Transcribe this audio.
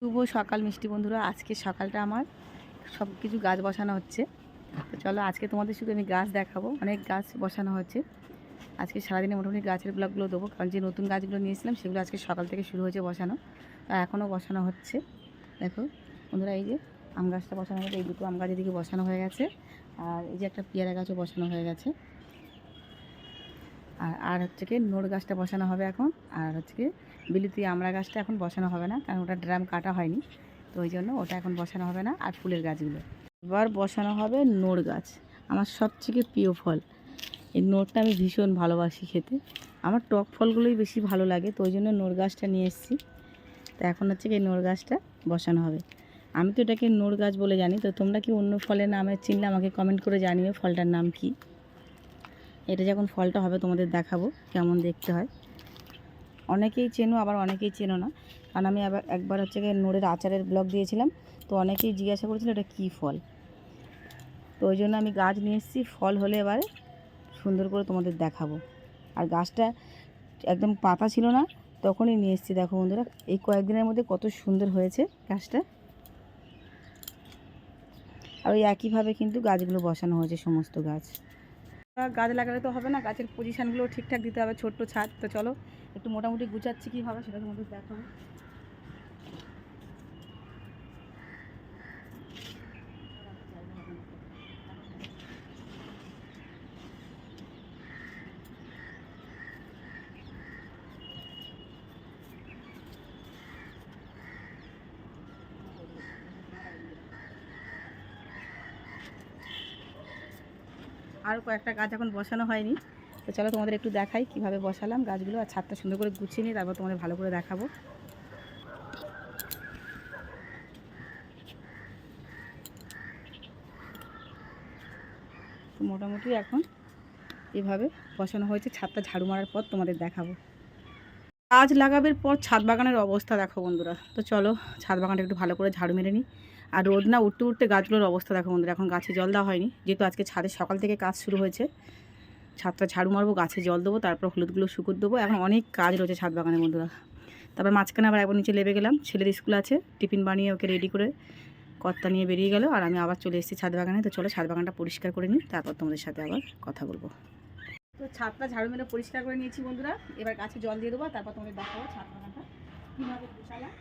শুভ সকাল মিষ্টি বন্ধুরা। আজকে সকালটা আমার সব কিছু গাছ বসানো হচ্ছে। তো চলো আজকে তোমাদের শুধু আমি গাছ দেখাবো। অনেক গাছ বসানো হচ্ছে আজকে সারাদিনে। মোটামুটি গাছের ব্লগগুলো দেবো, কারণ যে নতুন গাছগুলো নিয়েছিলাম সেগুলো আজকে সকাল থেকে শুরু হয়েছে বসানো, আর এখনও বসানো হচ্ছে। দেখো বন্ধুরা, এই যে আম গাছটা বসানো হয়েছে, এই দুটো আম গাছ এদিকে বসানো হয়ে গেছে, আর এই যে একটা পেয়ারা গাছও বসানো হয়ে গেছে। আর হচ্ছে কি নোড় গাছটা বসানো হবে এখন। আর হচ্ছে কি বিলিতি আমড়া গাছটা এখন বসানো হবে না, কারণ ওটা ড্রাম কাটা হয়নি, তো ওই জন্য ওটা এখন বসানো হবে না। আর ফুলের গাছগুলো এবার বসানো হবে। নোড় গাছ আমার সবথেকে প্রিয় ফল। এই নোড়টা আমি ভীষণ ভালোবাসি খেতে। আমার টক ফলগুলোই বেশি ভালো লাগে, তো ওই জন্য নোড় গাছটা নিয়ে এসেছি। তো এখন হচ্ছে কি এই নোড় গাছটা বসানো হবে। আমি তো এটাকে নোড় গাছ বলে জানি, তো তোমরা কি অন্য ফলের নামে চিনলে আমাকে কমেন্ট করে জানিও ফলটার নাম কি। এটা যখন ফলটা হবে তোমাদের দেখাবো কেমন দেখতে হয়। অনেকেই চেনো, আবার অনেকেই চেনো না, কারণ আমি একবার হচ্ছে গিয়ে নোড়ের আচারের ব্লগ দিয়েছিলাম, তো অনেকেই জিজ্ঞাসা করেছিল এটা কী ফল। তো ওই জন্য আমি গাছ নিয়ে এসেছি, ফল হলে এবারে সুন্দর করে তোমাদের দেখাবো। আর গাছটা একদম পাতা ছিল না, তখনই নিয়ে এসেছি। দেখো বন্ধুরা, এই কয়েকদিনের মধ্যে কত সুন্দর হয়েছে গাছটা। আর ওই একইভাবে কিন্তু গাছগুলো বসানো হয়েছে, সমস্ত গাছ। গাছ লাগালে তো হবে না, গাছের পজিশানগুলো ঠিকঠাক দিতে হবে। ছোট্ট ছাদ, তো চলো একটু মোটামুটি গুছাচ্ছি কীভাবে সেটা তোমাদের দেখাবো। আরও কয়েকটা গাছ এখন বসানো হয়নি, তো চলো তোমাদের একটু দেখাই কিভাবে বসালাম গাছগুলো। আর ছাদটা সুন্দর করে গুছিয়ে নিই, তারপর তোমাদের ভালো করে দেখাবো। তো মোটামুটি এখন এভাবে বসানো হয়েছে। ছাদটা ঝাড়ু মারার পর তোমাদের দেখাবো। গাছ লাগাবার পর ছাদ বাগানের অবস্থা দেখো বন্ধুরা। তো চলো ছাদ বাগানটা একটু ভালো করে ঝাড়ু মেরে নিই। আর রোদ না উঠতে উঠতে গাছগুলোর অবস্থা দেখো বন্ধুরা। এখন গাছে জল দেওয়া হয়নি, যেহেতু আজকে ছাদে সকাল থেকে কাজ শুরু হয়েছে। ছাদটা ঝাড়ু মারবো, গাছে জল দেবো, তারপর হলুদগুলো শুকুর দেবো। এখন অনেক কাজ রয়েছে ছাদ বাগানের বন্ধুরা। তারপর মাঝখানে আবার একবার নিচে লেবে গেলাম, ছেলের স্কুল আছে, টিফিন বানিয়ে ওকে রেডি করে কর্তা নিয়ে বেরিয়ে গেল, আর আমি আবার চলে এসেছি ছাদ বাগানে। তো চলো ছাদ বাগানটা পরিষ্কার করে নিই, তারপর তোমাদের সাথে আবার কথা বলবো। তো ছাদটা ঝাড়ু মেরে পরিষ্কার করে নিয়েছি বন্ধুরা। এবার গাছে জল দিয়ে দেবো, তারপর তোমাদের দেখাবো ছাদ বাগানটা কীভাবে গোছালাম।